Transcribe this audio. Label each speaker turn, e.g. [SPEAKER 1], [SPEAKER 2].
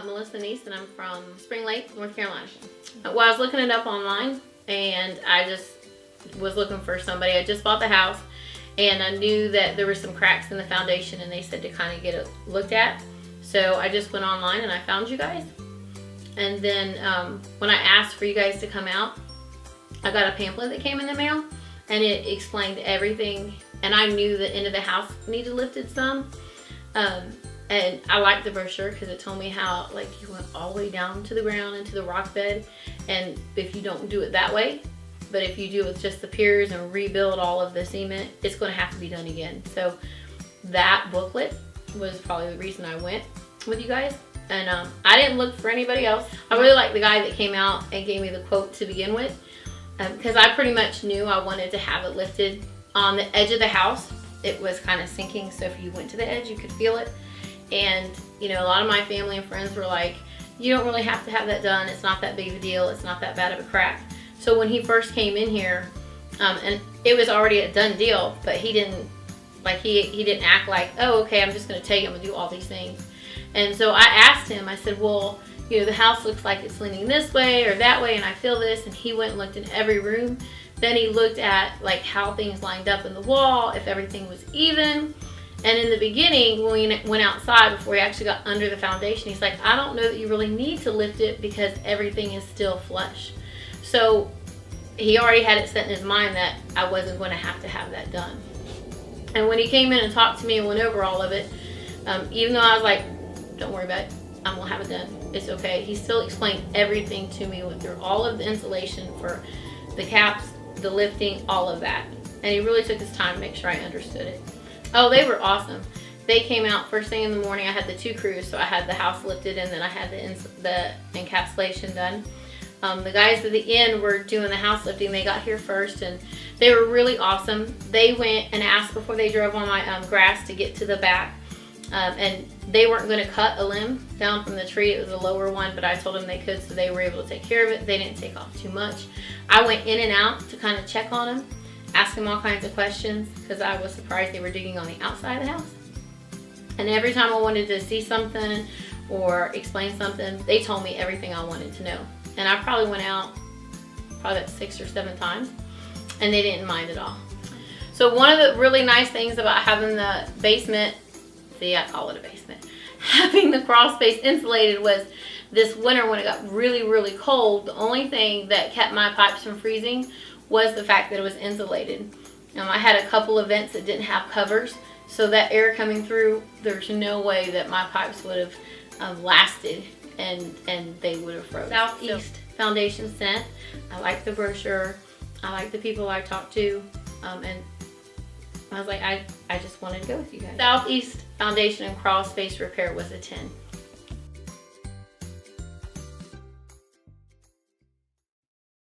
[SPEAKER 1] Melissa Neese, and I'm from Spring Lake, North Carolina. Well, I was looking it up online, and I just was looking for somebody. I just bought the house, and I knew that there were some cracks in the foundation, and they said to kind of get it looked at. So I just went online and I found you guys. And then when I asked for you guys to come out, I got a pamphlet that came in the mail, and it explained everything. And I knew the end of the house needed lifted some. And I liked the brochure because it told me how, like, you went all the way down to the ground into the rock bed, and if you don't do it that way, but if you do it with just the piers and rebuild all of the cement, it's going to have to be done again. So that booklet was probably the reason I went with you guys. And I didn't look for anybody else. I really liked the guy that came out and gave me the quote to begin with, because I pretty much knew I wanted to have it lifted on the edge of the house. It was kind of sinking, so if you went to the edge, you could feel it. And, you know, a lot of my family and friends were like, you don't really have to have that done. It's not that big of a deal. It's not that bad of a crack. So when he first came in here, and it was already a done deal, but he didn't, like, he didn't act like, oh, okay, I'm just going to take him and do all these things. And so I asked him, I said, well, you know, the house looks like it's leaning this way or that way, and I feel this. And he went and looked in every room. Then he looked at, like, how things lined up in the wall, if everything was even. And in the beginning, when we went outside, before he actually got under the foundation, he's like, I don't know that you really need to lift it because everything is still flush. So he already had it set in his mind that I wasn't going to have that done. And when he came in and talked to me and went over all of it, even though I was like, don't worry about it, I'm going to have it done. It's okay. He still explained everything to me, went through all of the insulation for the caps, the lifting, all of that. And he really took his time to make sure I understood it. Oh, they were awesome. They came out first thing in the morning. I had the two crews, so I had the house lifted and then I had the encapsulation done. The guys at the end were doing the house lifting. They got here first, and they were really awesome. They went and asked before they drove on my grass to get to the back, and they weren't going to cut a limb down from the tree. It was a lower one, but I told them they could, so they were able to take care of it. They didn't take off too much. I went in and out to kind of check on them, ask them all kinds of questions, because I was surprised they were digging on the outside of the house. And every time I wanted to see something or explain something, they told me everything I wanted to know. And I probably went out about 6 or 7 times, and they didn't mind at all. So one of the really nice things about having the basement, see, I call it a basement, having the crawl space insulated was this winter when it got really, really cold, the only thing that kept my pipes from freezing was the fact that it was insulated. I had a couple of vents that didn't have covers, so that air coming through, there's no way that my pipes would have lasted, and they would have frozen. Southeast Foundation scent. I like the brochure. I like the people I talked to, and I was like, I just wanted to go with you guys. Southeast Foundation and Crawl Space Repair was a 10.